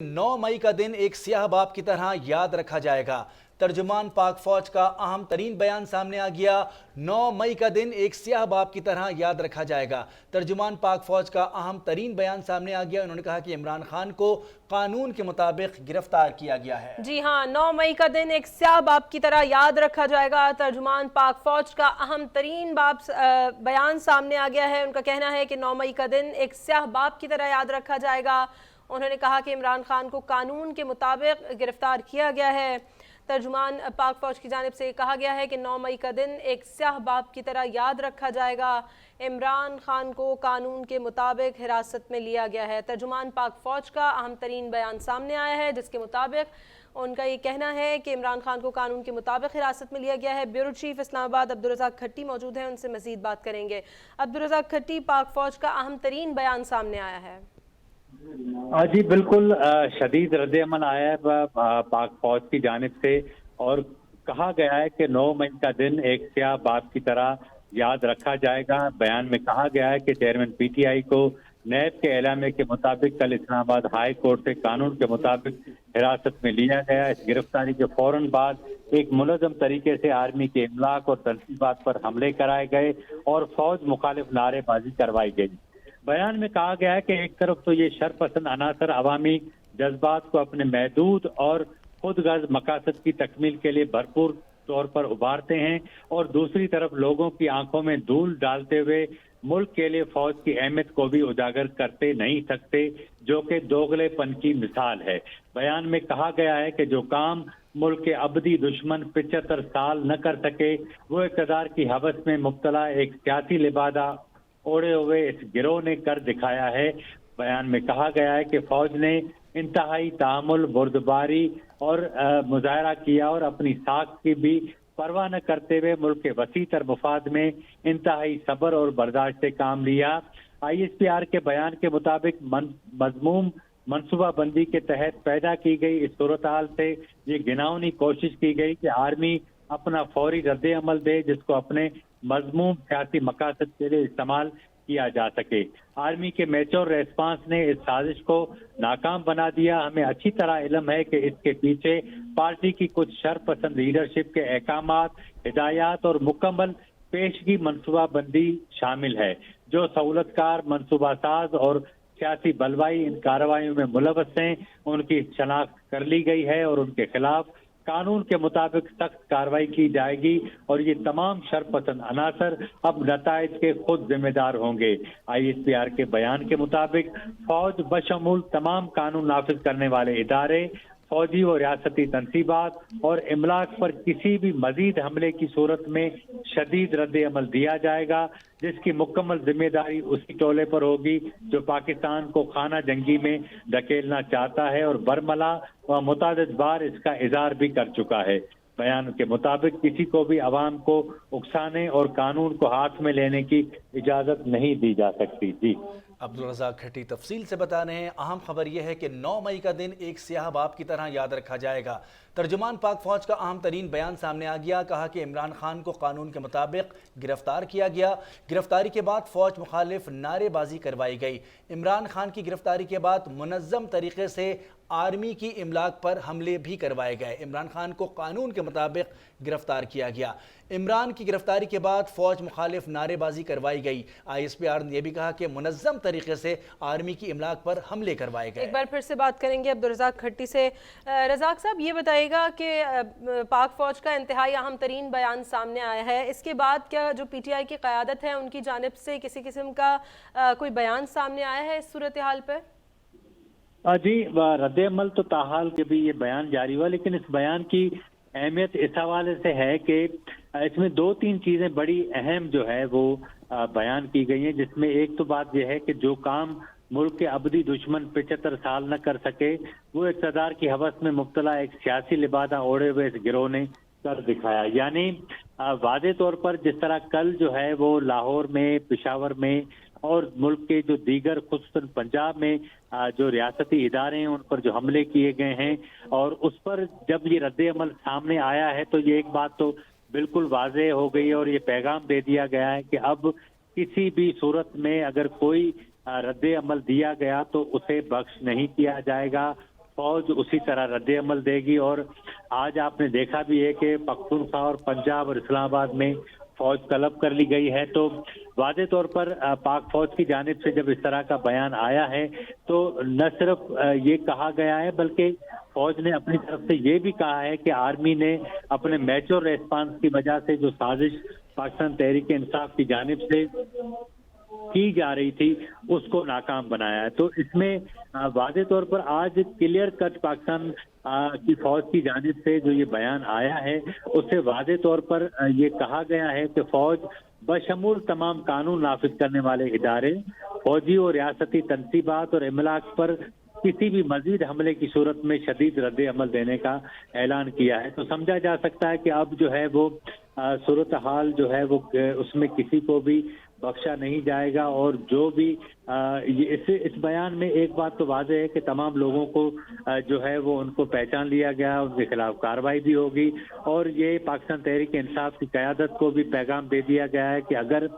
9 मई का दिन एक सियाह बाप की तरह याद रखा जाएगा। तर्जुमान पाक फौज का अहम तरीन बयान सामने आ गया। 9 मई का दिन एक सियाह बाप की तरह याद रखा जाएगा। तर्जुमान पाक फौज का अहम तरीन बयान सामने आ गया। उन्होंने कहा कि इमरान खान को कानून के मुताबिक गिरफ्तार किया गया है। जी हाँ, 9 मई का दिन एक स्याह बाप की तरह याद रखा जाएगा। तर्जुमान पाक फौज का अहम तरीन बयान सामने आ गया है। उनका कहना है कि 9 मई का दिन एक स्याह बाप की तरह याद रखा जाएगा। उन्होंने कहा कि इमरान खान को कानून के मुताबिक गिरफ्तार किया गया है। तर्जुमान पाक फौज की जानिब से कहा गया है कि 9 मई का दिन एक स्याह बाप की तरह याद रखा जाएगा। इमरान खान को कानून के मुताबिक हिरासत में लिया गया है। तर्जुमान पाक फौज का अहम तरीन बयान सामने आया है, जिसके मुताबिक उनका ये कहना है कि इमरान खान को कानून के मुताबिक हिरासत में लिया गया है। ब्यूरो चीफ इस्लामाबाद अब्दुल रज़ाक खट्टी मौजूद हैं, उनसे मज़ीद बात करेंगे। अब्दुल रज़ाक खट्टी, पाक फौज का अहम तरीन बयान सामने आया है। जी बिल्कुल, शदीद रद्द-ए-अमल आया है पाक फौज की जानिब से और कहा गया है कि 9 मई का दिन एक स्याह बाप की तरह याद रखा जाएगा। बयान में कहा गया है कि चेयरमैन पीटीआई को नैब के एलामे के मुताबिक कल इस्लामाबाद हाई कोर्ट से कानून के मुताबिक हिरासत में लिया गया। इस गिरफ्तारी के फौरन बाद एक मुनज़्ज़म तरीके से आर्मी के इमलाक और तनसीबात पर हमले कराए गए और फौज मुखालिफ नारेबाजी करवाई गई। बयान में कहा गया है कि एक तरफ तो ये शरपसंद अनासर अवामी जज्बात को अपने महदूद और खुदगर्ज मकासद की तकमील के लिए भरपूर तौर पर उभारते हैं और दूसरी तरफ लोगों की आंखों में धूल डालते हुए मुल्क के लिए फौज की अहमियत को भी उजागर करते नहीं सकते, जो कि दोगलेपन की मिसाल है। बयान में कहा गया है कि जो काम मुल्क के अबदी दुश्मन 75 साल न कर सके, वो इक़्तिदार की हवस में मुब्तला एक सियासी लिबादा ओढ़े हुए इस गिरोह ने कर दिखाया है। बयान में कहा गया है कि फौज ने इंतहाई तामुल, बुर्दबारी और मुजाहरा किया और अपनी साख की भी परवाह न करते हुए मुल्क के वसी तर मुफाद में इंतहाई सब्र और बर्दाश्त से काम लिया। ISPR के बयान के मुताबिक मज़मूम मनसूबाबंदी के तहत पैदा की गई इस सूरत हाल से ये घिनौनी कोशिश की गई कि आर्मी अपना फौरी रद्द अमल दे, जिसको अपने मजमूम सियासी मकासद के लिए इस्तेमाल किया जा सके। आर्मी के मैच्योर रेस्पॉन्स ने इस साजिश को नाकाम बना दिया। हमें अच्छी तरह इल्म है कि इसके पीछे पार्टी की कुछ शरपसंद लीडरशिप के अहकामात, हिदायत और मुकम्मल पेशगी मनसूबाबंदी शामिल है। जो सहूलतकार, मनसूबासाज और सियासी बलवाई इन कार्रवाइयों में मुलव्वस हैं, उनकी शनाख्त कर ली गई है और उनके खिलाफ कानून के मुताबिक सख्त कार्रवाई की जाएगी और ये तमाम शरपसंद अनासर अब नताइज के खुद जिम्मेदार होंगे। ISPR के बयान के मुताबिक फौज बशमूल तमाम कानून नाफिज करने वाले इदारे, फौजी और रियासती तनसीबात और इमलाक पर किसी भी मजीद हमले की सूरत में शदीद रद्द अमल दिया जाएगा, जिसकी मुकम्मल जिम्मेदारी उसी टोले पर होगी जो पाकिस्तान को खाना जंगी में धकेलना चाहता है और बरमला व मुतादिद बार इसका इज़हार भी कर चुका है। बयान के मुताबिक किसी को भी अवाम को उकसाने और कानून को हाथ में लेने की इजाज़त नहीं दी जा सकती। जी अब्दुल रज़ाक खट्टी तफसील से बता रहे हैं। अहम खबर यह है कि 9 मई का दिन एक सियाह बाप की तरह याद रखा जाएगा। तर्जुमान पाक फौज का अहम तरीन बयान सामने आ गया। कहा कि इमरान खान को कानून के मुताबिक गिरफ्तार किया गया। गिरफ्तारी के बाद फौज मुखालिफ नारेबाजी करवाई गई। इमरान खान की गिरफ्तारी के बाद मुनज़्ज़म तरीके से आर्मी की इमलाक पर हमले भी करवाए गए। इमरान खान को कानून के मुताबिक गिरफ्तार किया गया। इमरान की गिरफ्तारी के बाद फौज मुखालिफ नारेबाजी करवाई गई। ISPR ने यह भी कहा कि मुनज़्ज़म तरीके से आर्मी की इमलाक पर हमले करवाए गए। एक बार फिर से बात करेंगे अब्दुल रज़ाक खट्टी से। रज़ाक साहब, ये बताइएगा कि पाक फौज का इंतहाई अहम तरीन बयान सामने आया है, इसके बाद क्या जो PTI की क़यादत है उनकी जानिब से किसी किस्म का कोई बयान सामने आया है इस सूरत हाल पर? जी, रद्द अमल तो ताहाल के भी ये बयान जारी हुआ, लेकिन इस बयान की अहमियत इस हवाले से है कि इसमें 2-3 चीजें बड़ी अहम जो है वो बयान की गई हैं, जिसमें एक तो बात यह है कि जो काम मुल्क के अबदी दुश्मन 75 साल न कर सके, वो इक़्तिदार की हवस में मुब्तला एक सियासी लिबादा ओढ़े हुए इस गिरोह ने कर दिखाया। यानी वाज़े तौर पर जिस तरह कल जो है वो लाहौर में, पेशावर में और मुल्क के जो दीगर खुसूसन पंजाब में जो रियासती इदारे हैं उन पर जो हमले किए गए हैं, और उस पर जब ये रद्द अमल सामने आया है तो ये एक बात तो बिल्कुल वाज़े हो गई है और ये पैगाम दे दिया गया है कि अब किसी भी सूरत में अगर कोई रद्द अमल दिया गया तो उसे बख्श नहीं किया जाएगा। फौज उसी तरह रद्द अमल देगी। और आज आपने देखा भी है कि पख्तूनख्वा और पंजाब और इस्लामाबाद में फौज तलब कर ली गई है। तो वाज़े तौर पर पाक फौज की जानिब से जब इस तरह का बयान आया है तो न सिर्फ ये कहा गया है बल्कि फौज ने अपनी तरफ से ये भी कहा है कि आर्मी ने अपने मैच्योर रेस्पॉन्स की वजह से जो साजिश पाकिस्तान तहरीक इंसाफ की जानिब से की जा रही थी उसको नाकाम बनाया है। तो इसमें वाज़े तौर पर आज क्लियर कट पाकिस्तान की फौज की जानिब से जो ये बयान आया है उससे वाज़े तौर पर ये कहा गया है कि फौज बशमूल तमाम कानून नाफिज करने वाले इदारे, फौजी और रियासती तनसीबात और इमलाक पर किसी भी मजीद हमले की सूरत में शदीद रद्द अमल देने का ऐलान किया है। तो समझा जा सकता है कि अब जो है वो सूरत हाल जो है वो उसमें किसी को भी बख्शा नहीं जाएगा। और जो भी इस बयान में एक बात तो वाज़ेह है कि तमाम लोगों को जो है वो उनको पहचान लिया गया, उनके खिलाफ कार्रवाई भी होगी। और ये पाकिस्तान तहरीक इंसाफ की क़यादत को भी पैगाम दे दिया गया है कि अगर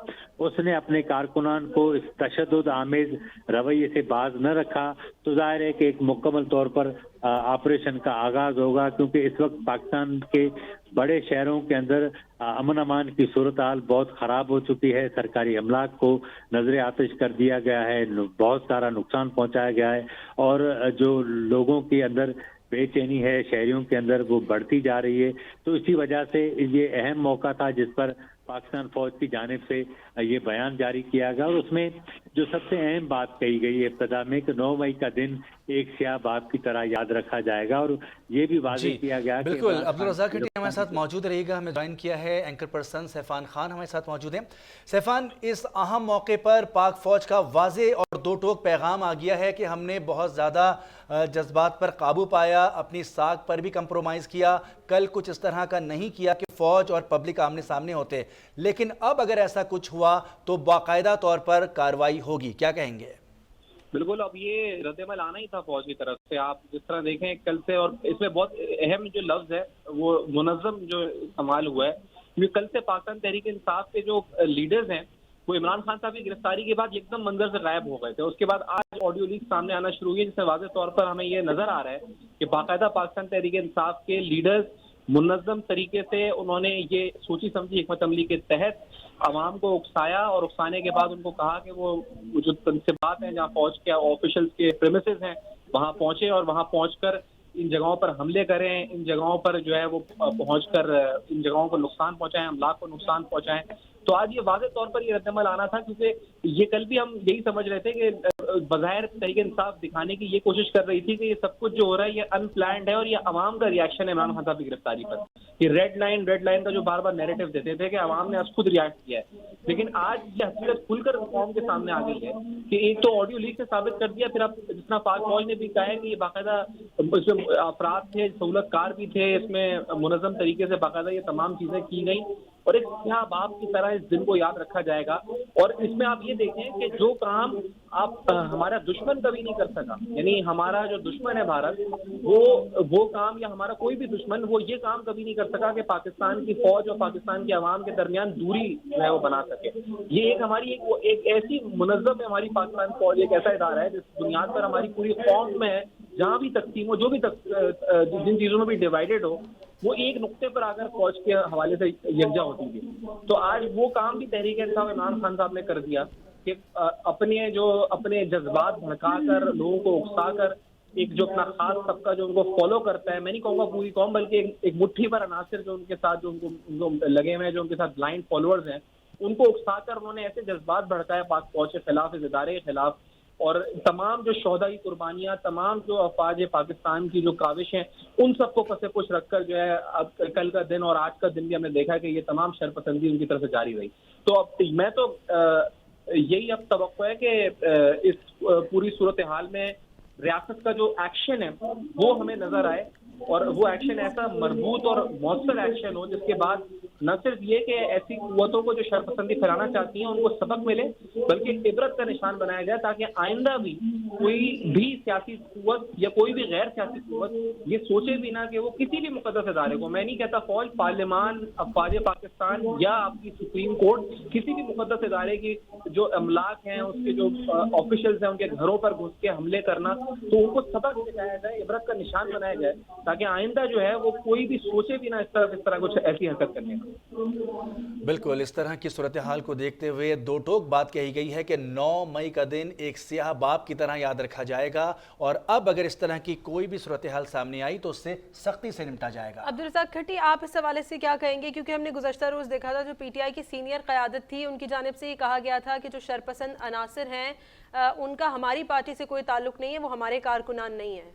उसने अपने कारकुनान को इस तशद्दुद आमेज रवैये से बाज न रखा तो जाहिर है कि एक मुकम्मल तौर पर ऑपरेशन का आगाज होगा। क्योंकि इस वक्त पाकिस्तान के बड़े शहरों के अंदर अमन अमान की सूरत हाल बहुत ख़राब हो चुकी है। सरकारी अमलाक को नजर आतिश कर दिया गया है, बहुत सारा नुकसान पहुंचाया गया है और जो लोगों के अंदर बेचैनी है शहरियों के अंदर वो बढ़ती जा रही है। तो इसी वजह से ये अहम मौका था जिस पर पाकिस्तान फौज की जानिब से ये बयान जारी किया गया। और उसमें जो सबसे अहम बात कही गई इब्तिदा में कि 9 मई का दिन एक स्याह बाप की तरह याद रखा जाएगा। और ये भी वाज़ेह किया गया। बिल्कुल, अब्दुल रज़ाक खटी हमारे साथ मौजूद रहिएगा। हमें ज्वाइन किया है एंकर पर्सन सैफान खान हमारे साथ मौजूद हैं। सैफान, इस अहम मौके पर पाक फौज का वाज़ेह और दो टोक पैगाम आ गया है कि हमने बहुत ज़्यादा जज्बात पर काबू पाया, अपनी साख पर भी कंप्रोमाइज़ किया, कल कुछ इस तरह का नहीं किया कि फौज और पब्लिक आमने सामने होते, लेकिन अब अगर ऐसा कुछ हुआ तो बाकायदा तौर पर कार्रवाई होगी, क्या कहेंगे? बिल्कुल, अब ये रद्द-ए-अमल आना ही था फौज की तरफ से। आप जिस तरह देखें कल से, और इसमें बहुत अहम जो लफ्ज़ है वो मुनज़्ज़म जो इस्तेमाल हुआ है, क्योंकि कल से पाकिस्तान तहरीक इंसाफ के जो लीडर्स हैं वो इमरान खान साहब की गिरफ्तारी के बाद एकदम मंजर से गायब हो गए थे। उसके बाद आज ऑडियो लीक सामने आना शुरू हुई, जिससे वाज़ेह तौर पर हमें ये नजर आ रहा है कि बाकायदा पाकिस्तान तहरीक इंसाफ के लीडर्स मुनज़्ज़म तरीके से उन्होंने ये सोची समझी हिकमत अमली के तहत आवाम को उकसाया और उकसाने के बाद उनको कहा कि वो जो तनसीबात हैं जहाँ फौज के ऑफिशियल्स के प्रेमिसेस हैं वहाँ पहुंचे और वहाँ पहुंचकर इन जगहों पर हमले करें, इन जगहों पर जो है वो पहुंचकर इन जगहों को नुकसान पहुंचाएं, अमलाक को नुकसान पहुंचाएं। तो आज ये वाज़ेह तौर पर ये रद्द-ए-अमल आना था, क्योंकि ये कल भी हम यही समझ रहे थे कि बज़ाहिर तहरीक इंसाफ दिखाने की ये कोशिश कर रही थी कि ये सब कुछ जो हो रहा है ये अनप्लान्ड है और ये अवाम का रिएक्शन है इमरान खान साहब की गिरफ्तारी पर। ये रेड लाइन का जो बार बार नैरेटिव देते थे कि अवाम ने आज खुद रिएक्ट किया है, लेकिन आज ये हकीकत खुलकर कौम के सामने आ गई है कि एक तो ऑडियो लीक से साबित कर दिया, फिर अब जितना पाक फौज ने भी कहा है कि ये बाकायदा इसमें अफराद थे, सहूलतकार भी थे, इसमें मुनज़्ज़म तरीके से बाकायदा ये तमाम चीजें की गई और एक स्याह बाप की तरह इस दिन को याद रखा जाएगा। और इसमें आप ये देखें कि जो काम आप हमारा दुश्मन कभी नहीं कर सका, यानी हमारा जो दुश्मन है भारत, वो काम या हमारा कोई भी दुश्मन वो ये काम कभी नहीं कर सका कि पाकिस्तान की फौज और पाकिस्तान के अवाम के दरमियान दूरी जो है वो बना सके। ये एक हमारी एक ऐसी मुनज़्ज़म है हमारी पाकिस्तान फौज, एक ऐसा इदारा है जिस बुनियाद पर हमारी पूरी कौम में जहाँ भी तकसीम हो, जो भी जिन चीज़ों में भी डिवाइडेड हो, वो एक नुक्ते पर आकर फौज के हवाले से यकजा होती थी। तो आज वो काम भी तहरीक इंसाफ इमरान खान साहब ने कर दिया कि अपने जज्बात भड़काकर, लोगों को उकसाकर, एक जो अपना खास तबका जो उनको फॉलो करता है, मैं नहीं कहूँगा पूरी कौम बल्कि एक मुट्ठी भर अनासिर जो उनके साथ जो उनको लगे हुए हैं, जो उनके साथ ब्लाइंड फॉलोअर्स हैं, उनको उकसाकर उन्होंने ऐसे जज्बात भड़काया पाक फौज के खिलाफ, इस इदारे के खिलाफ। और तमाम जो शोहदा की कुर्बानियाँ, तमाम जो अफवाज पाकिस्तान की जो काविश हैं, उन सबको पसे पुश रखकर जो है अब कल का दिन और आज का दिन भी हमने देखा है कि ये तमाम शरपसंदी उनकी तरफ से जारी रही। तो अब मैं तो यही अब तवक्को है कि इस पूरी सूरत हाल में रियासत का जो एक्शन है वो हमें नजर आए और वो एक्शन ऐसा मजबूत और मौसर एक्शन हो जिसके बाद نہ صرف یہ کہ ایسی قوتوں کو جو شرپسندی پھیلانا چاہتی ہیں ان کو سبق ملے، بلکہ عبرت کا نشان بنایا جائے تاکہ آئندہ بھی کوئی بھی سیاسی قوت یا کوئی بھی غیر سیاسی قوت یہ سوچے بھی نہ کہ وہ کسی بھی مقدس ادارے کو، میں نہیں کہتا فوج، پارلیمان، افواج پاکستان یا آپ کی سپریم کورٹ، کسی بھی مقدس ادارے کی جو املاک ہیں، اس کے جو آفیشلز ہیں، ان کے گھروں پر گھس کے حملے کرنا، تو ان کو سبق سکھایا جائے، عبرت کا نشان بنایا جائے تاکہ آئندہ جو ہے وہ کوئی بھی سوچے بھی نہ اس طرح کچھ ایسی حرکت کرنے کا۔ بالکل اس طرح کی صورتحال کو دیکھتے ہوئے دو ٹوک بات کہی گئی ہے کہ 9 مئی کا دن ایک سیاہ باب کی طرح یاد رکھا جائے گا، اور اب اگر اس طرح کی کوئی بھی صورتحال سامنے آئی تو اس سے سختی سے نمٹا جائے گا۔ عبدالرزاق کھٹی، آپ اس حوالے سے کیا کہیں گے؟ کیونکہ ہم نے گزشتہ روز دیکھا تھا جو پی ٹی آئی کی سینئر قیادت تھی ان کی جانب سے یہ کہا گیا تھا کہ جو شرپسند عناصر ہیں ان کا ہماری پارٹی سے کوئی تعلق نہیں ہے، وہ ہمارے کارکنان نہیں ہیں۔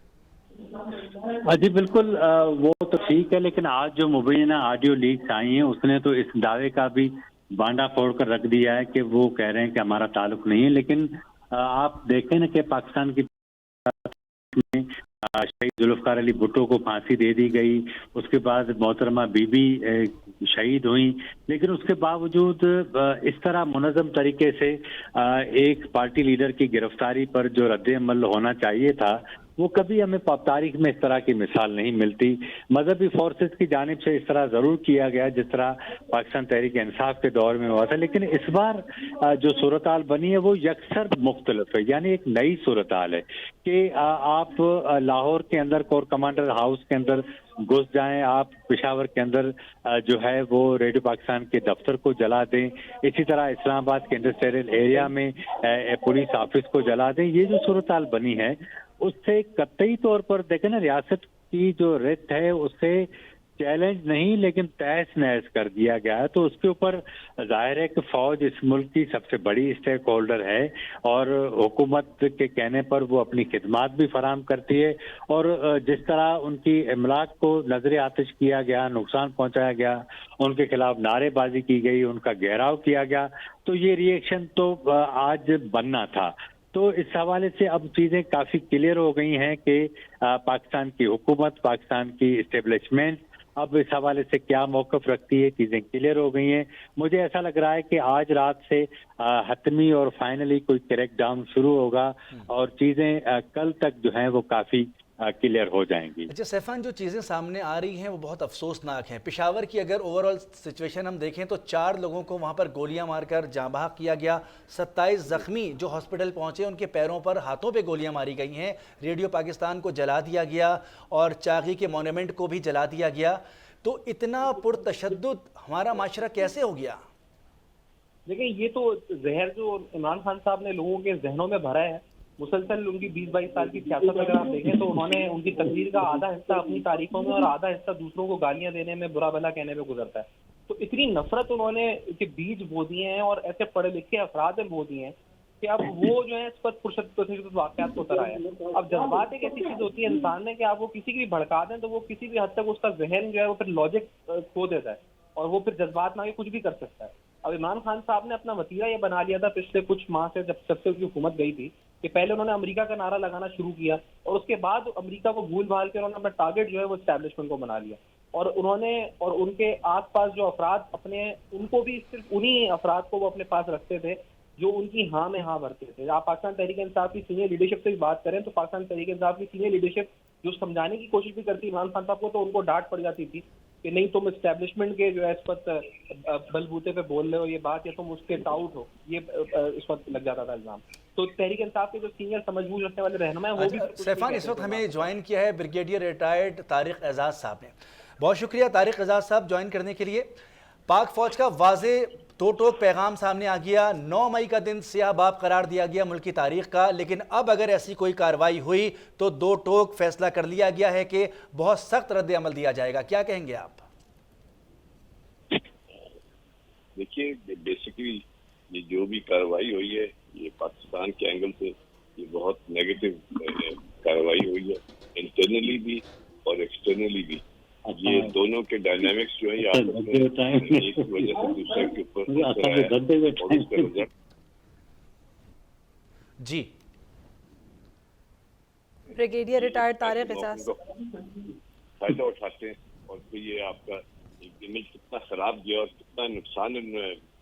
جی بالکل، وہ تو ٹھیک ہے، لیکن آج جو مبینہ آڈیو لیکس آئی ہیں اس نے تو اس دعوے کا بھی بانڈا پھوڑ کر رکھ دیا ہے کہ وہ کہہ رہے ہیں کہ ہمارا تعلق نہیں ہے۔ لیکن آپ دیکھیں نا کہ پاکستان کی میں شہید ذوالفقار علی بھٹو کو پھانسی دے دی گئی، اس کے بعد محترمہ بی بی شہید ہوئیں، لیکن اس کے باوجود اس طرح منظم طریقے سے ایک پارٹی لیڈر کی گرفتاری پر جو رد عمل ہونا چاہیے تھا وہ کبھی ہمیں تاریخ میں اس طرح کی مثال نہیں ملتی۔ مذہبی فورسز کی جانب سے اس طرح ضرور کیا گیا جس طرح پاکستان تحریک انصاف کے دور میں ہوا تھا، لیکن اس بار جو صورتحال بنی ہے وہ یکسر مختلف ہے، یعنی ایک نئی صورتحال ہے کہ آپ لاہور کے اندر کور کمانڈر ہاؤس کے اندر گھس جائیں، آپ پشاور کے اندر جو ہے وہ ریڈیو پاکستان کے دفتر کو جلا دیں، اسی طرح اسلام آباد کے انڈسٹریل ایریا میں پولیس آفس کو جلا دیں۔ یہ جو صورتحال بنی ہے اس سے قطعی طور پر دیکھیں نا، ریاست کی جو رت ہے اس سے چیلنج نہیں لیکن تہس نہس کر دیا گیا ہے، تو اس کے اوپر ظاہر ہے کہ فوج اس ملک کی سب سے بڑی اسٹیک ہولڈر ہے اور حکومت کے کہنے پر وہ اپنی خدمات بھی فراہم کرتی ہے، اور جس طرح ان کی املاک کو نظر آتش کیا گیا، نقصان پہنچایا گیا، ان کے خلاف نعرے بازی کی گئی، ان کا گھیراؤ کیا گیا، تو یہ ری ایکشن تو آج بننا تھا۔ تو اس حوالے سے اب چیزیں کافی کلیئر ہو گئی ہیں کہ پاکستان کی حکومت، پاکستان کی اسٹیبلشمنٹ اب اس حوالے سے کیا موقف رکھتی ہے، چیزیں کلیئر ہو گئی ہیں۔ مجھے ایسا لگ رہا ہے کہ آج رات سے حتمی اور فائنلی کوئی کریک ڈاؤن شروع ہوگا اور چیزیں کل تک جو ہیں وہ کافی کلیئر ہو جائیں گی۔ اچھا سیفان، جو چیزیں سامنے آ رہی ہیں وہ بہت افسوسناک ہیں۔ پشاور کی اگر اوورآل سچویشن ہم دیکھیں تو 4 لوگوں کو وہاں پر گولیاں مار کر جاں بحق کیا گیا، 27 زخمی جو ہاسپٹل پہنچے ان کے پیروں پر، ہاتھوں پہ گولیاں ماری گئی ہیں، ریڈیو پاکستان کو جلا دیا گیا اور چاغی کے مونومنٹ کو بھی جلا دیا گیا۔ تو اتنا پرتشدد ہمارا معاشرہ کیسے ہو گیا؟ دیکھیں یہ تو زہر جو عمران خان صاحب نے لوگوں کے ذہنوں میں بھرا ہے، مسلسل ان کی 20-22 سال کی سیاست اگر آپ دیکھیں تو انہوں نے ان کی تقریر کا آدھا حصہ اپنی تاریخوں میں اور آدھا حصہ دوسروں کو گالیاں دینے میں، برا بھلا کہنے میں گزرتا ہے۔ تو اتنی نفرت انہوں نے کے بیج بو دیے ہیں اور ایسے پڑھے لکھے افراد میں بو دیے ہیں کہ اب وہ جو ہے اس پر پرتشدد واقعات کو اتر آئے۔ اب جذبات ایک ایسی چیز ہوتی ہے انسان میں کہ آپ وہ کسی کی بھی بھڑکا دیں تو وہ کسی بھی حد تک اس کا ذہن جو ہے وہ پھر لاجک کھو دیتا ہے اور وہ پھر جذبات میں کچھ بھی کر سکتا ہے۔ اب عمران خان صاحب نے اپنا وتیرہ یہ بنا لیا تھا پچھلے کچھ ماہ سے، جب سے ان کی حکومت گئی تھی، کہ پہلے انہوں نے امریکہ کا نعرہ لگانا شروع کیا اور اس کے بعد امریکہ کو بھول بھال کے انہوں نے اپنا ٹارگٹ جو ہے وہ اسٹیبلشمنٹ کو بنا لیا، اور انہوں نے اور ان کے آس پاس جو افراد اپنے، ان کو بھی صرف انہی افراد کو وہ اپنے پاس رکھتے تھے جو ان کی ہاں میں ہاں بھرتے تھے۔ آپ پاکستان تحریک انصاف کی سینئر لیڈرشپ سے بھی بات کریں تو پاکستان تحریک انصاف کی سینئر لیڈرشپ جو سمجھانے کی کوشش بھی کرتی عمران خان صاحب کو، تو ان کو ڈانٹ پڑ جاتی تھی کہ نہیں تم اسٹیبلشمنٹ کے جو ہے اس وقت بل بوتے پہ بول رہے ہو یہ بات، یا تم اس کے ٹاؤٹ ہو، یہ اس وقت لگ جاتا تھا الزام۔ تو تحریک انصاف کے جو سینئر سمجھ بوجھ رکھنے والے رہنما ہیں وہ بھی سیفان، اس وقت ہمیں جوائن کیا ہے بریگیڈیئر ریٹائرڈ طارق اعزاز صاحب نے۔ بہت شکریہ طارق اعزاز صاحب جوائن کرنے کے لیے۔ پاک فوج کا واضح دو ٹوک پیغام سامنے آ گیا، 9 مئی کا دن سیاہ باب قرار دیا گیا ملک کی تاریخ کا، لیکن اب اگر ایسی کوئی کارروائی ہوئی تو دو ٹوک فیصلہ کر لیا گیا ہے کہ بہت سخت رد عمل دیا جائے گا۔ کیا کہیں گے آپ؟ دیکھیے بیسیکلی یہ جو بھی کارروائی ہوئی ہے یہ پاکستان کے اینگل سے یہ بہت نیگیٹو کارروائی ہوئی ہے، انٹرنلی بھی اور ایکسٹرنلی بھی۔ یہ دونوں کے ڈائنامکس جو ہے یہ آپس میں ایک وجہ سے دوسرے کے اوپر جی بریگیڈیئر ریٹائرڈ طارق اعزاز فائدہ اٹھاتے ہیں اور پھر یہ آپ کا ایک इमेज कितना खराब गया और कितना नुकसान इन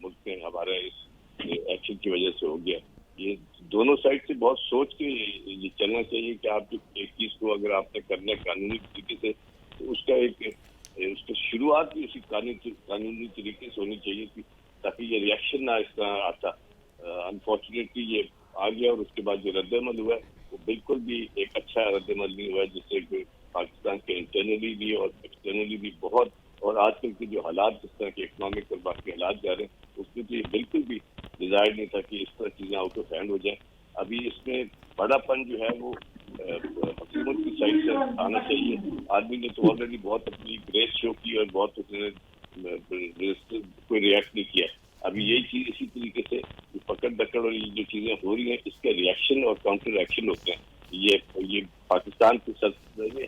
मुल्क में हमारा इस एक्शन की वजह से हो गया। ये दोनों साइड से बहुत सोच के ये चलना चाहिए कि आप एक चीज को अगर आपने करना है कानूनी तरीके से, तो उसका शुरुआत भी उसी कानूनी तरीके से होनी चाहिए कि ताकि ये रिएक्शन ना इस तरह आता। अनफॉर्चुनेटली ये आ गया और उसके बाद जो रद्दअमल हुआ है वो बिल्कुल भी एक अच्छा रद्दअमल नहीं हुआ है, जिससे कि पाकिस्तान के इंटरनली भी और एक्सटर्नली भी बहुत, और आजकल के जो हालात जिस तरह के इकोनॉमिक और बाकी हालात जा रहे हैं उसमें तो ये बिल्कुल भी डिजायर नहीं था कि इस तरह चीजें आउट ऑफ हैंड हो जाए। अभी इसमें बड़ापन जो है वो हुकूमत की साइड से आना चाहिए। आदमी ने तो ऑलरेडी बहुत अपनी ग्रेस शो की और बहुत उसने कोई रिएक्ट नहीं किया। अभी यही चीज इसी तरीके से पकड़ दकड़ और ये जो चीजें हो रही हैं इसके रिएक्शन और काउंटर एक्शन होते हैं। ये पाकिस्तान के साथ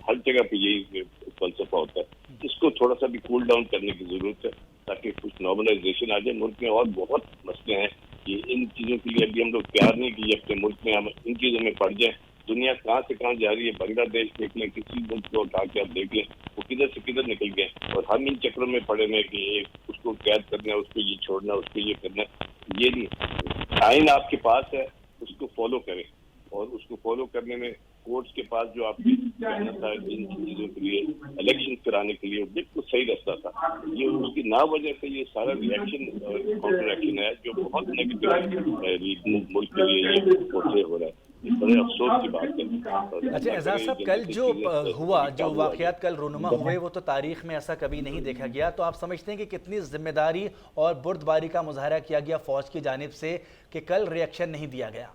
हर जगह पे यही फलसफा होता है। इसको थोड़ा सा भी कूल डाउन करने की जरूरत है ताकि कुछ नॉर्मलाइजेशन आ जाए। मुल्क में और बहुत मसले हैं, ये इन चीजों के लिए अभी हम लोग तैयार नहीं कि अपने मुल्क में हम इन चीजों में पड़ जाए। दुनिया कहाँ से कहाँ जा रही है, बांग्लादेश देख लें, किसी मुल्क को उठा के आप देख लें, वो किधर से किधर निकल गए और हम इन चक्रों में पड़े हुए कि उसको कैद करना, उसको ये छोड़ना, उसको ये करना। ये नहीं, आइन आपके पास है, उसको फॉलो करें और उसको फॉलो करने में कोर्ट्स के पास जो आपकी कहना था इन चीजों के लिए इलेक्शन कराने के लिए बिल्कुल सही रास्ता था। ये उसकी ना वजह से ये सारा रिएक्शन और काउंटर एक्शन है जो बहुत नेगेटिव मुल्क के लिए ये पोर्ट्रे हो रहा है। बड़े अफसोस की बात है। अच्छा एजाज साहब, कल जो हुआ, जो वाक़यात कल रूनुमा हुए, वो तो तारीख में ऐसा कभी नहीं देखा गया। तो आप समझते हैं कि कितनी जिम्मेदारी और बुर्दबारी का मुजाहरा किया गया फौज की जानिब से कि कल रिएक्शन नहीं दिया गया?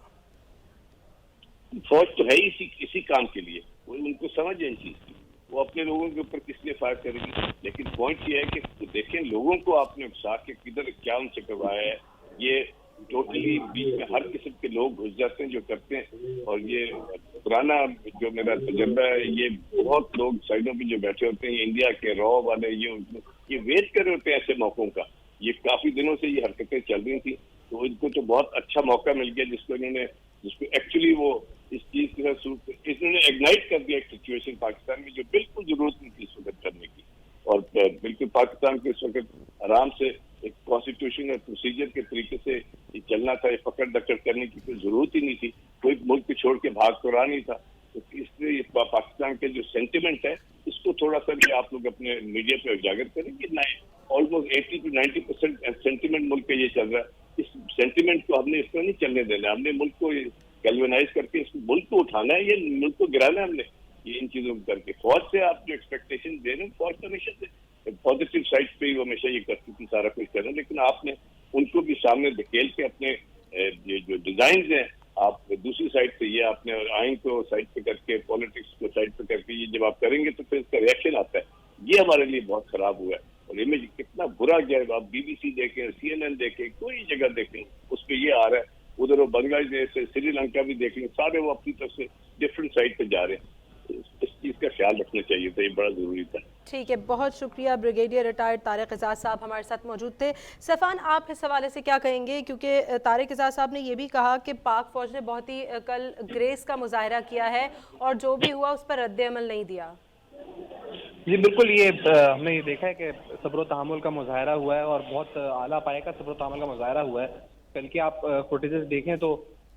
फौज तो है इसी काम के लिए, वो उनको समझ है इन चीज की, वो अपने लोगों के ऊपर किस लिए फायर करेगी। लेकिन पॉइंट ये है कि तो देखें लोगों को आपने उकसा के किधर क्या उनसे करवाया है। ये टोटली बीच में हर किस्म के लोग घुस जाते हैं जो करते हैं। और ये पुराना जो मेरा तजर्बा है, ये बहुत लोग साइडों पे जो बैठे होते हैं, इंडिया के रॉ वाले, ये वेट कर रहे होते हैं ऐसे मौकों का। ये काफी दिनों से ये हरकतें चल रही थी, तो इनको तो बहुत अच्छा मौका मिल गया जिसको एक्चुअली वो इस चीज के साथ इन्होंने इग्नाइट कर दिया एक सिचुएशन पाकिस्तान में जो बिल्कुल जरूरत नहीं थी इस वक्त करने की। और बिल्कुल पाकिस्तान को इस वक्त आराम से एक कॉन्स्टिट्यूशन और प्रोसीजर के तरीके से ये चलना था। ये पकड़ दकड़ करने की कोई जरूरत ही नहीं थी, कोई मुल्क को छोड़ के भाग तो रहा नहीं था। तो इसलिए पाकिस्तान के जो सेंटिमेंट है इसको थोड़ा सा भी आप लोग अपने मीडिया पे उजागर करें कि ऑलमोस्ट 80 to 90% सेंटिमेंट मुल्क का ये चल रहा है। इस सेंटिमेंट को हमने इस तरह नहीं चलने देना। हमने मुल्क को गैल्वेनाइज करके इस मुल्क को उठाना है, ये मुल्क को गिराना है हमने ये इन चीजों को करके। फौज से आप जो एक्सपेक्टेशन दे रहे हैं, फौज हमेशा से पॉजिटिव साइड पे ही हमेशा ये करती थी, सारा कुछ कर रहे हैं। लेकिन आपने उनको भी सामने धकेल के अपने ये जो डिजाइन हैं आप दूसरी साइड से ये आपने आइन को साइड पे करके, पॉलिटिक्स को साइड पे करके ये जब आप करेंगे तो फिर इसका रिएक्शन आता है। ये हमारे लिए बहुत खराब हुआ है और इमेज कितना बुरा गया है। आप BBC देखें, CNN देखें, कोई जगह देखें उस पर ये आ रहा है। उधर वो बांग्लादेश से श्रीलंका भी देख लें, सारे वो अपनी तरफ से डिफरेंट साइड पे जा रहे हैं। इस चीज का ख्याल रखना चाहिए था, ये बड़ा जरूरी था। ठीक है, बहुत शुक्रिया। ब्रिगेडियर रिटायर्ड तारिक एजाज साहब हमारे साथ मौजूद थे। सफ़ान, आप इस हवाले से क्या कहेंगे, क्योंकि तारिक एजाज साहब ने ये भी कहा कि पाक फौज ने बहुत ही कल ग्रेस का मुजाहरा किया है और जो भी हुआ उस पर रद्द अमल नहीं दिया। जी बिल्कुल, ये हमने ये देखा है कि सब्र तहम्मुल का मुजाहरा हुआ है और बहुत आला पाए का सब्र तहम्मुल का मुजाहरा हुआ है। कल के आप फुटेजेस देखें तो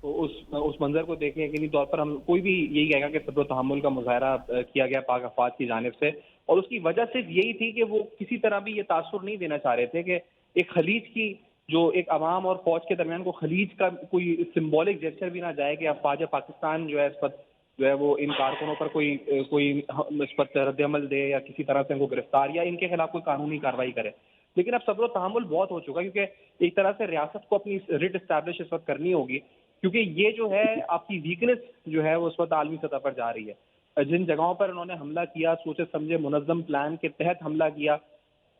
उस मंजर को देखें, यकीनी तौर पर हम कोई भी यही कहेगा कि सब्र तहम्मुल का मुजाहरा किया गया पाक अफवाज की जानिब से। और उसकी वजह सिर्फ यही थी कि वो किसी तरह भी ये तासुर नहीं देना चाह रहे थे कि एक खलीज की जो एक अवाम और फौज के दरमियान को खलीज का कोई सिम्बॉलिक जेस्चर भी ना जाए कि अफवाज पाकिस्तान जो है इस वक्त जो है वो इन कारकुनों पर कोई इस पर रद्दअमल दे या किसी तरह से इनको गिरफ्तार या इनके खिलाफ कोई कानूनी कार्रवाई करे। लेकिन अब सब्र तहम्मुल बहुत हो चुका, क्योंकि एक तरह से रियासत को अपनी रिट एस्टैब्लिश इस वक्त करनी होगी, क्योंकि ये जो है आपकी वीकनेस जो है वो इस वक्त आलमी सतह पर जा रही है। जिन जगहों पर उन्होंने हमला किया, सोचे समझे मुनज़्ज़म प्लान के तहत हमला किया,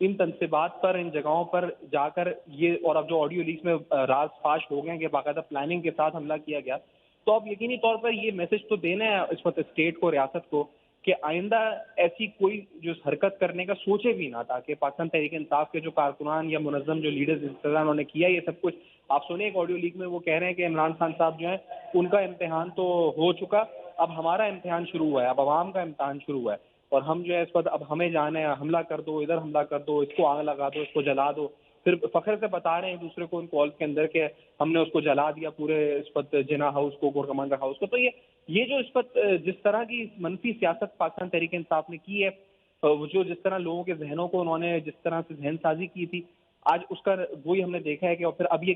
इन तनसीबात पर, इन जगहों पर जाकर ये, और अब जो ऑडियो लीक्स में राज फाश हो गए कि बाकायदा प्लानिंग के साथ हमला किया गया, तो अब यकीनी तौर पर ये मैसेज तो देना है इस वक्त स्टेट को, रियासत को, कि आइंदा ऐसी कोई जो हरकत करने का सोचे भी ना, ताकि पाकिस्तान तहरीक इंसाफ के जो कारकुनान या मुनज़्ज़म जो लीडर्स इस तरह उन्होंने किया ये सब कुछ। आप सुने एक ऑडियो लीक में वो कह रहे हैं कि इमरान खान साहब जो है उनका इम्तिहान तो हो चुका, अब हमारा इम्तिहान शुरू हुआ है, अब अवाम का इम्तिहान शुरू हुआ है। اور ہم جو ہے اس وقت اب ہمیں جانا ہے حملہ کر دو, ادھر حملہ کر دو, اس کو آگ لگا دو, اس کو جلا دو, پھر فخر سے بتا رہے ہیں دوسرے کو ان کالز کے اندر کہ ہم نے اس کو جلا دیا پورے اس وقت جنا ہاؤس کو, کور کمانڈر ہاؤس کو. تو یہ جو اس وقت جس طرح کی منفی سیاست پاکستان تحریک انصاف نے کی ہے, جو جس طرح لوگوں کے ذہنوں کو انہوں نے جس طرح سے ذہن سازی کی تھی, آج اس کا وہی ہم نے دیکھا ہے کہ اور پھر اب یہ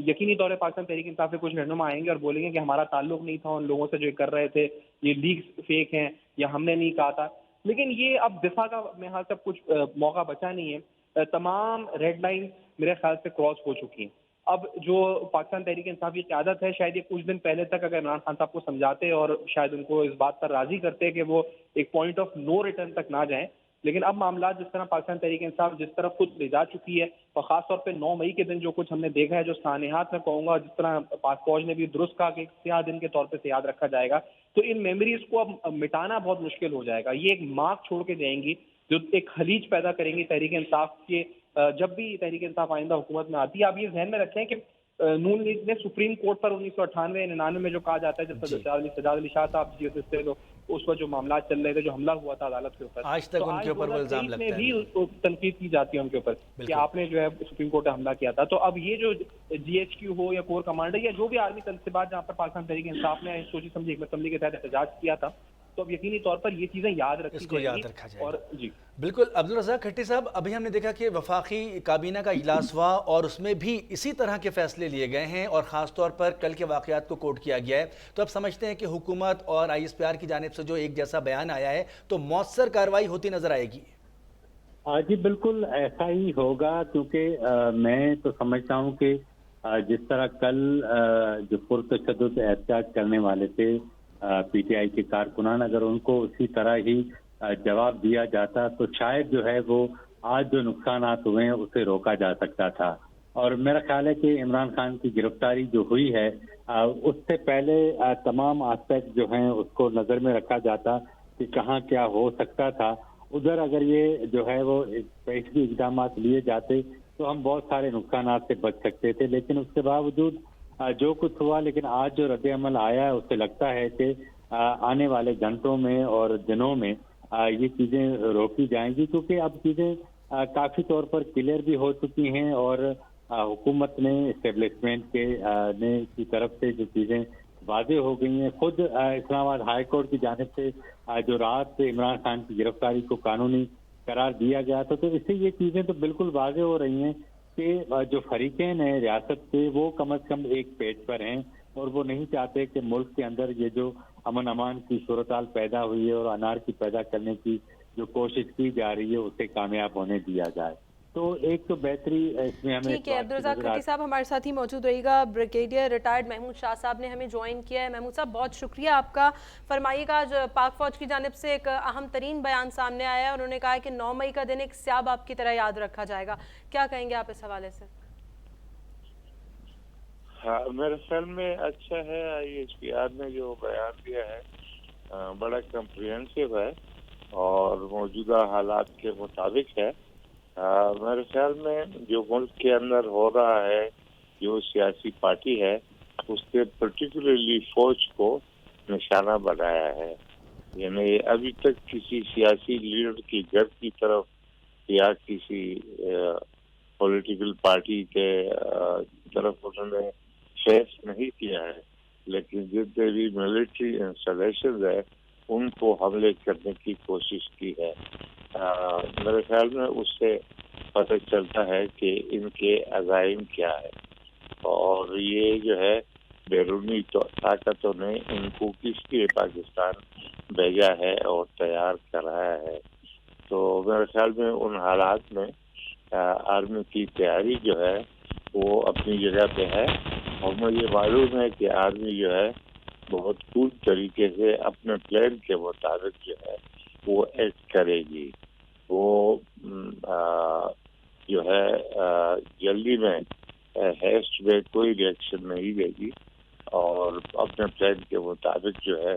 یقینی طور پر پاکستان تحریک انصاف سے کچھ رہنما آئیں گے اور بولیں گے کہ ہمارا تعلق نہیں تھا ان لوگوں سے جو کر رہے تھے, یہ لیکس فیک ہیں یا ہم نے نہیں کہا تھا. لیکن یہ اب دفاع کا میرے خیال سے کچھ موقع بچا نہیں ہے. تمام ریڈ لائن میرے خیال سے کراس ہو چکی ہیں. اب جو پاکستان تحریک انصاف کی قیادت ہے, شاید یہ کچھ دن پہلے تک اگر عمران خان صاحب کو سمجھاتے اور شاید ان کو اس بات پر راضی کرتے کہ وہ ایک پوائنٹ آف نو ریٹرن تک نہ جائیں, لیکن اب معاملات جس طرح پاکستان تحریک انصاف جس طرف خود لے جا چکی ہے, اور خاص طور پہ 9 مئی کے دن جو کچھ ہم نے دیکھا ہے, جو سانحات میں کہوں گا, جس طرح پاک فوج نے بھی درست کہا کہ ایک سیاہ دن کے طور پہ یاد رکھا جائے گا, تو ان میموریز کو اب مٹانا بہت مشکل ہو جائے گا. یہ ایک مارک چھوڑ کے جائیں گی جو ایک خلیج پیدا کریں گی تحریک انصاف کے. جب بھی تحریک انصاف آئندہ حکومت میں آتی ہے, آپ یہ ذہن میں رکھیں کہ نون لیگ نے سپریم کورٹ پر 1998-99 میں جو کہا جاتا ہے, جب سجاد علی شاہ صاحب جی تھے تو اس وقت جو معاملات چل رہے تھے, جو حملہ ہوا تھا عدالت کے اوپر, آج تک ان کے اوپر وہ الزام لگتا ہے, بھی تنقید کی جاتی ہے ان کے اوپر کہ آپ نے جو ہے سپریم کورٹ میں حملہ کیا تھا. تو اب یہ جو GHQ ہو یا کور کمانڈر یا جو بھی آرمی تنصیبات جہاں پر پاکستان تحریک انصاف نے سوچی سمجھی حکمت عملی کے تحت احتجاج کیا تھا, تو اب یقینی طور پر یہ چیزیں یاد رکھی اس کو یاد رکھا جائے. اور جی بالکل عبدالرزاق کھٹی صاحب, ابھی ہم نے دیکھا کہ وفاقی کابینہ کا اجلاس ہوا اور اس میں بھی اسی طرح کے فیصلے لیے گئے ہیں, اور خاص طور پر کل کے واقعات کو کوٹ کیا گیا ہے. تو اب سمجھتے ہیں کہ حکومت اور ISPR کی جانب سے جو ایک جیسا بیان آیا ہے تو مؤثر کارروائی ہوتی نظر آئے گی. جی بالکل ایسا ہی ہوگا, کیونکہ میں تو سمجھتا ہوں کہ جس طرح کل جو پرتشدد احتجاج کرنے والے تھے PTI کے کارکنان, اگر ان کو اسی طرح ہی جواب دیا جاتا تو شاید جو ہے وہ آج جو نقصانات ہوئے ہیں اسے روکا جا سکتا تھا. اور میرا خیال ہے کہ عمران خان کی گرفتاری جو ہوئی ہے اس سے پہلے تمام آسپیکٹ جو ہیں اس کو نظر میں رکھا جاتا کہ کہاں کیا ہو سکتا تھا. ادھر اگر یہ جو ہے وہ پیشگی اقدامات لیے جاتے تو ہم بہت سارے نقصانات سے بچ سکتے تھے, لیکن اس کے باوجود جو کچھ ہوا, لیکن آج جو رد عمل آیا ہے اس سے لگتا ہے کہ آنے والے گھنٹوں میں اور دنوں میں یہ چیزیں روکی جائیں گی, کیونکہ اب چیزیں کافی طور پر کلیئر بھی ہو چکی ہیں, اور حکومت نے اسٹیبلشمنٹ کی طرف سے جو چیزیں واضح ہو گئی ہیں. خود اسلام آباد ہائی کورٹ کی جانب سے جو رات عمران خان کی گرفتاری کو قانونی قرار دیا گیا تھا, تو اس سے یہ چیزیں تو بالکل واضح ہو رہی ہیں کہ جو فریقین ہیں ریاست کے وہ کم از کم ایک پیج پر ہیں, اور وہ نہیں چاہتے کہ ملک کے اندر یہ جو امن امان کی صورتحال پیدا ہوئی ہے اور انارکی پیدا کرنے کی جو کوشش کی جا رہی ہے اسے کامیاب ہونے دیا جائے. تو ایک تو بہتری اس میں ہمیں. ٹھیک ہے, عبدالرزاق کھٹی صاحب ہمارے ساتھ ہی موجود رہے گا. بریگیڈیئر ریٹائرڈ محمود شاہ صاحب نے ہمیں جوائن کیا ہے. محمود صاحب بہت شکریہ آپ کا. فرمائیے گا, آج پاک فوج کی جانب سے ایک اہم ترین بیان سامنے آیا ہے, انہوں نے کہا ہے کہ 9 مئی کا دن ایک سیاہ باب کی طرح یاد رکھا جائے گا. کیا کہیں گے آپ اس حوالے سے؟ ہاں, میرے خیال میں اچھا ہے. ISPR نے جو بیان دیا ہے بڑا کمپریہنسو ہے اور موجودہ حالات کے مطابق ہے. میرے خیال میں جو ملک کے اندر ہو رہا ہے, جو سیاسی پارٹی ہے, اس نے پرٹیکولرلی فوج کو نشانہ بنایا ہے. یعنی ابھی تک کسی سیاسی لیڈر کی گھر کی طرف یا کسی پولیٹیکل پارٹی کے طرف انہوں نے فیس نہیں کیا ہے, لیکن جتنے بھی ملٹری انسٹالیشن ہے ان کو حملے کرنے کی کوشش کی ہے. میرے خیال میں اس سے پتہ چلتا ہے کہ ان کے عزائم کیا ہے, اور یہ جو ہے بیرونی طاقتوں نے ان کو کس لیے پاکستان بھیجا ہے اور تیار کرایا ہے. تو میرے خیال میں ان حالات میں آرمی کی تیاری جو ہے وہ اپنی جگہ پہ ہے, اور مجھے معلوم ہے کہ آرمی جو ہے بہت کول طریقے سے اپنے پلان کے مطابق جو ہے وہ ایکٹ کرے گی. وہ جو ہے جلدی میں ہیسٹ میں کوئی ریئیکشن نہیں دے گی, اور اپنے پلان کے مطابق جو ہے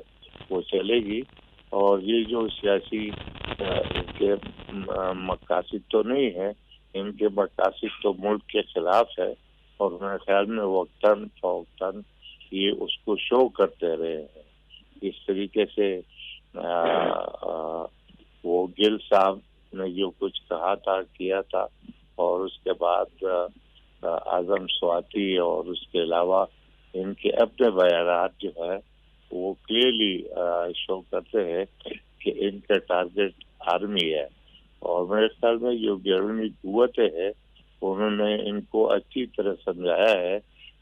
وہ چلے گی. اور یہ جو سیاسی ان کے مقاصد تو نہیں ہے, ان کے مقاصد تو ملک کے خلاف ہے, اور میرے خیال میں وقتاً فوقتاً یہ اس کو شو کرتے رہے ہیں. اس طریقے سے गिल साहब ने जो कुछ कहा था, किया था, और उसके बाद आजम स्वाति और उसके अलावा इनके अपने बयानात जो है वो क्लियरली शो करते हैं कि इनका टारगेट आर्मी है। और मेरे ख्याल में जो गिरवी कुव्वतें हैं उन्होंने इनको अच्छी तरह समझाया है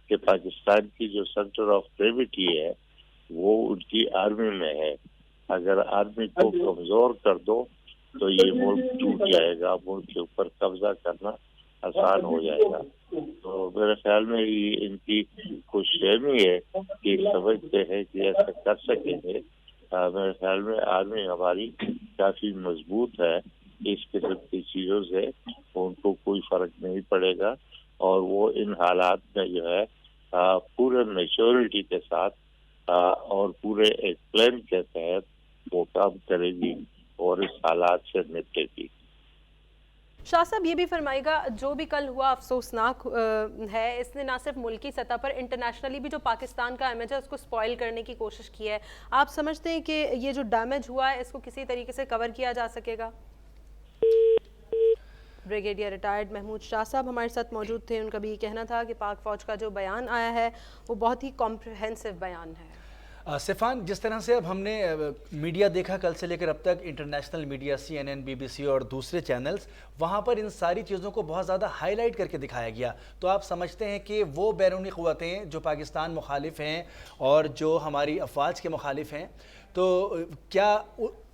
कि पाकिस्तान की जो सेंटर ऑफ ग्रेविटी है वो उनकी आर्मी में है। अगर आर्मी को कमजोर कर दो तो ये मुल्क टूट जाएगा, मुल्क के ऊपर कब्जा करना आसान हो जाएगा। तो मेरे ख्याल में ये इनकी खुशफहमी है कि समझते हैं कि ऐसा कर सकेंगे। मेरे ख्याल में आर्मी हमारी काफी मजबूत है, इस किस्म की चीजों से उनको कोई फर्क नहीं पड़ेगा और वो इन हालात में जो है पूरे मैच्योरिटी के साथ और पूरे एक प्लान के तहत वो काम करेगी और इस हालात से निपटेगी। शाह साहब ये भी फरमाएगा, जो भी कल हुआ अफसोसनाक है, इसने ना सिर्फ मुल्की सतह पर इंटरनेशनली भी जो पाकिस्तान का इमेज है उसको स्पॉइल करने की कोशिश की है। आप समझते हैं कि ये जो डैमेज हुआ है इसको किसी तरीके से कवर किया जा सकेगा? ब्रिगेडियर रिटायर्ड महमूद शाह साहब हमारे साथ मौजूद थे। उनका भी ये कहना था कि पाक फ़ौज का जो बयान आया है वो बहुत ही कॉम्प्रिहेंसिव बयान है। सिफान, जिस तरह से अब हमने मीडिया देखा कल से लेकर अब तक, इंटरनेशनल मीडिया, CNN, BBC और दूसरे चैनल्स, वहाँ पर इन सारी चीज़ों को बहुत ज़्यादा हाईलाइट करके दिखाया गया। तो आप समझते हैं कि वो बैरूनी क़ुव्वतें जो पाकिस्तान मुखालिफ हैं और जो हमारी अफवाज के मुखालिफ हैं, तो क्या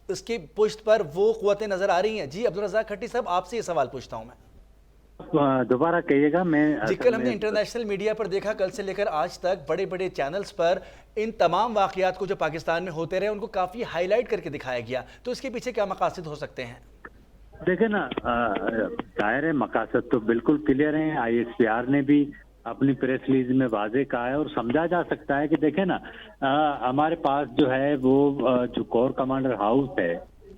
इसकी पुष्ट पर वो क़ुव्वतें नज़र आ रही हैं? जी अब्दुल रज़ाक खट्टी साहब, आपसे ये सवाल पूछता हूँ मैं। दोबारा कहिएगा। मैं जी, कल हमने इंटरनेशनल मीडिया पर देखा, कल से लेकर आज तक बड़े बड़े चैनल्स पर इन तमाम वाक़यात को जो पाकिस्तान में होते रहे उनको काफ़ी हाईलाइट करके दिखाया गया। तो इसके पीछे क्या मकासद हो सकते हैं? देखे ना, दायरे मकासद तो बिल्कुल क्लियर हैं। ISPR ने भी अपनी प्रेस रिलीज में वाजे कहा है और समझा जा सकता है कि देखे ना, हमारे पास जो है वो जो कोर कमांडर हाउस है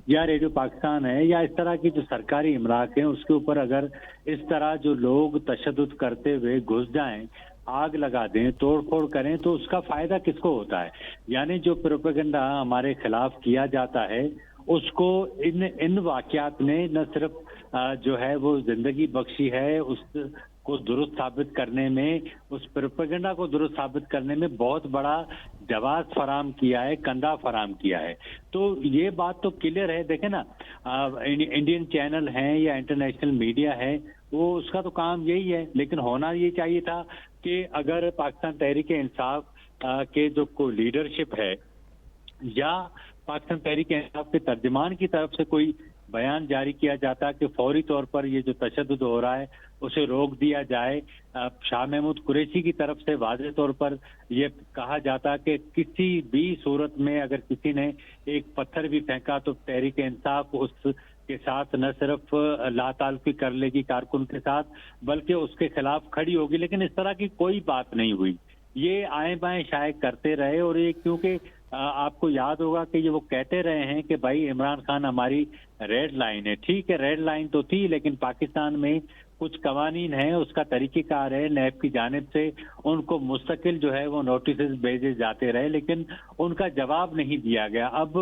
या रेडियो पाकिस्तान है या इस तरह की जो सरकारी इमराक हैं, उसके ऊपर अगर इस तरह जो लोग तशद्दुद करते हुए घुस जाएं, आग लगा दें, तोड़ फोड़ करें, तो उसका फायदा किसको होता है? यानी जो प्रोपेगेंडा हमारे खिलाफ किया जाता है उसको इन वाकयात ने न सिर्फ जो है वो जिंदगी बख्शी है, उस को दुरुस्त साबित करने में, उस प्रोपेगेंडा को दुरुस्त साबित करने में बहुत बड़ा जवाब फराम किया है, कंधा फराम किया है। तो ये बात तो क्लियर है। देखे ना, इंडियन चैनल हैं या इंटरनेशनल मीडिया है, वो उसका तो काम यही है। लेकिन होना ये चाहिए था कि अगर पाकिस्तान तहरीक इंसाफ के जो कोई लीडरशिप है या पाकिस्तान तहरीक इंसाफ के तर्जमान की तरफ से कोई बयान जारी किया जाता कि फौरी तौर पर ये जो तशद्दुद हो रहा है उसे रोक दिया जाए। शाह महमूद कुरैशी की तरफ से वाज़ेह तौर पर ये कहा जाता कि किसी भी सूरत में अगर किसी ने एक पत्थर भी फेंका तो तहरीक इंसाफ उसके साथ न सिर्फ लाताल्लुकी कर लेगी कारकुन के साथ, बल्कि उसके खिलाफ खड़ी होगी। लेकिन इस तरह की कोई बात नहीं हुई। ये आए बाएं शायद करते रहे और ये क्योंकि आपको याद होगा कि ये वो कहते रहे हैं कि भाई इमरान खान हमारी रेड लाइन है। ठीक है, रेड लाइन तो थी, लेकिन पाकिस्तान में कुछ कवानीन हैं, उसका तरीक़ेकार है, नैब की जानिब से उनको मुस्तकिल जो है वो नोटिस भेजे जाते रहे, लेकिन उनका जवाब नहीं दिया गया। अब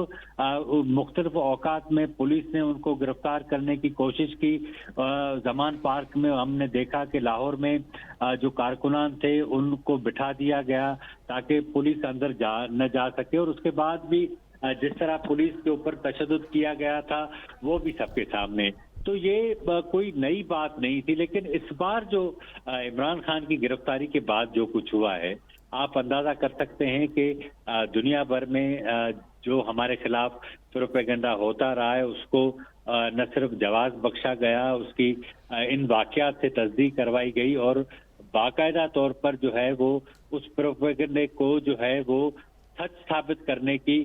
मुख्तलिफ औकात में पुलिस ने उनको गिरफ्तार करने की कोशिश की। जमान पार्क में हमने देखा कि लाहौर में जो कारकुनान थे उनको बिठा दिया गया ताकि पुलिस अंदर न जा सके, और उसके बाद भी जिस तरह पुलिस के ऊपर तशद्दुद किया गया था वो भी सबके सामने। तो ये कोई नई बात नहीं थी। लेकिन इस बार जो इमरान खान की गिरफ्तारी के बाद जो कुछ हुआ है, आप अंदाजा कर सकते हैं कि दुनिया भर में जो हमारे खिलाफ प्रोपेगेंडा होता रहा है उसको न सिर्फ जवाब बख्शा गया, उसकी इन वाकयात से तस्दीक करवाई गई और बाकायदा तौर पर जो है वो उस प्रोपेगेंडे को जो है वो सच साबित करने की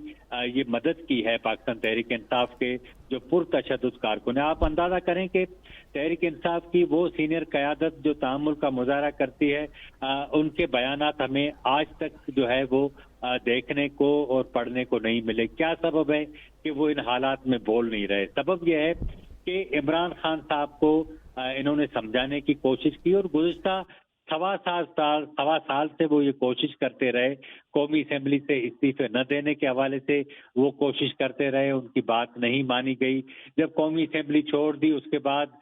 ये मदद की है पाकिस्तान तहरीक इंसाफ के जो पुरतशद्दुद कारकुन है। आप अंदाजा करें कि तहरीक इंसाफ की वो सीनियर क़यादत जो तामुल का मुजाहरा करती है, उनके बयानात हमें आज तक जो है वो देखने को और पढ़ने को नहीं मिले। क्या सबब है कि वो इन हालात में बोल नहीं रहे? सबब यह है कि इमरान खान साहब को इन्होंने समझाने की कोशिश की और गुज़िश्ता सवा साल से वो ये कोशिश करते रहे, कौमी असेंबली से इस्तीफे न देने के हवाले से वो कोशिश करते रहे, उनकी बात नहीं मानी गई। जब कौमी असेंबली छोड़ दी उसके बाद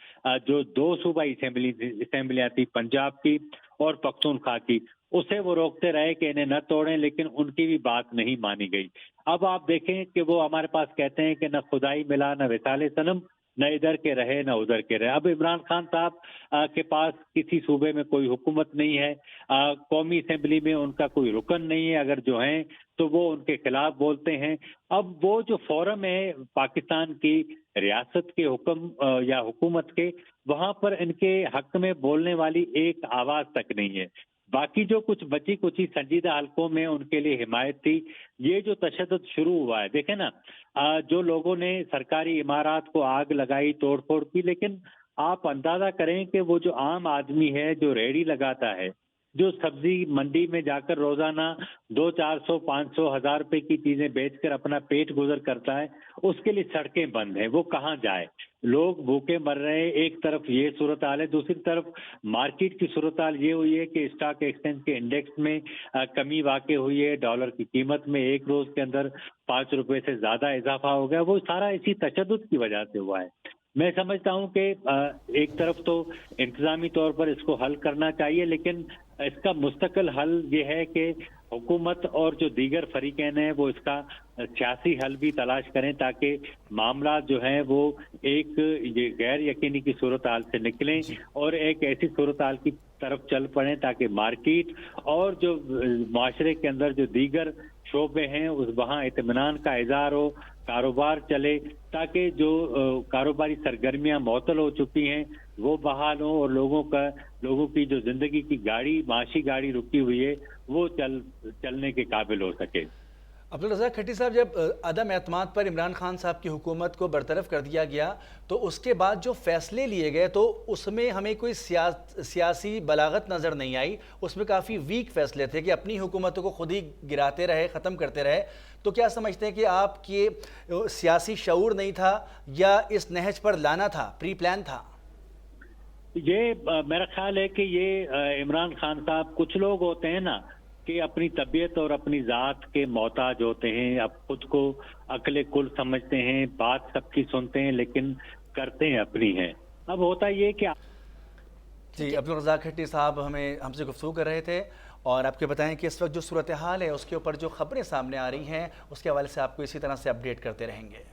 जो 2 सूबाई असेंबलियां थी, पंजाब की और पख्तूनख्वा की, उसे वो रोकते रहे कि इन्हें न तोड़ें, लेकिन उनकी भी बात नहीं मानी गई। अब आप देखें कि वो हमारे पास कहते हैं कि न खुदाई मिला न विसाले सनम, न इधर के रहे न उधर के रहे। अब इमरान खान साहब के पास किसी सूबे में कोई हुकूमत नहीं है, कौमी असेंबली में उनका कोई रुकन नहीं है, अगर जो हैं तो वो उनके खिलाफ बोलते हैं। अब वो जो फोरम है पाकिस्तान की रियासत के हुक्म या हुकूमत के, वहां पर इनके हक में बोलने वाली एक आवाज तक नहीं है। बाकी जो कुछ बची कुछ ही संजीदा हलकों में उनके लिए हिमायत थी। ये जो तशद्दुद शुरू हुआ है, देखें ना, जो लोगों ने सरकारी इमारत को आग लगाई, तोड़फोड़ की, लेकिन आप अंदाजा करें कि वो जो आम आदमी है जो रेहड़ी लगाता है, जो सब्जी मंडी में जाकर रोजाना 200-400-500 हज़ार रुपए की चीजें बेचकर अपना पेट गुजर करता है, उसके लिए सड़कें बंद हैं, वो कहाँ जाए? लोग भूखे मर रहे हैं। एक तरफ ये सूरत हाल है, दूसरी तरफ मार्केट की सूरत हाल ये हुई है कि स्टॉक एक्सचेंज के इंडेक्स में कमी वाक़ई हुई है। डॉलर की कीमत में एक रोज के अंदर 5 रुपए से ज्यादा इजाफा हो गया। वो सारा इसी तशद्दुद की वजह से हुआ है। मैं समझता हूं कि एक तरफ तो इंतजामी तौर पर इसको हल करना चाहिए, लेकिन इसका मुस्तकिल हल ये है कि हुकूमत और जो दीगर फरीकैन हैं वो इसका सियासी हल भी तलाश करें, ताकि मामला जो हैं वो एक ये गैर यकीनी की सूरत हाल से निकलें और एक ऐसी सूरत हाल की तरफ चल पड़े ताकि मार्केट और जो माशरे के अंदर जो दीगर शोबे हैं उस वहाँ इत्मीनान का इज़हार हो, कारोबार चले, ताकि जो कारोबारी सरगर्मियां मअतल हो चुकी हैं वो बहाल हो और लोगों की जो जिंदगी की गाड़ी, माशी गाड़ी रुकी हुई है, वो चलने के काबिल हो सके। अब्दुल रज़ाक खट्टी साहब, जब अदम एतमाद पर इमरान खान साहब की हुकूमत को बरतरफ कर दिया गया तो उसके बाद जो फैसले लिए गए तो उसमें हमें कोई सियासी बलागत नज़र नहीं आई। उसमें काफ़ी वीक फैसले थे कि अपनी हुकूमतों को खुद ही गिराते रहे, ख़त्म करते रहे। तो क्या समझते हैं कि आपके सियासी शऊर नहीं था या इस नहज पर लाना था, प्री प्लान था? ये मेरा ख्याल है कि ये इमरान खान साहब, कुछ लोग होते हैं ना कि अपनी तबीयत और अपनी ज़ात के मोहताज होते हैं, अब खुद को अक्ले कुल समझते हैं, बात सबकी सुनते हैं लेकिन करते हैं अपनी हैं। अब होता ये कि जी, अब्दुल रज़ाक खट्टी साहब हमसे गुफ्तगू कर रहे थे और आपके बताएं कि इस वक्त जो सूरत हाल है उसके ऊपर जो खबरें सामने आ रही हैं उसके हवाले से आपको इसी तरह से अपडेट करते रहेंगे।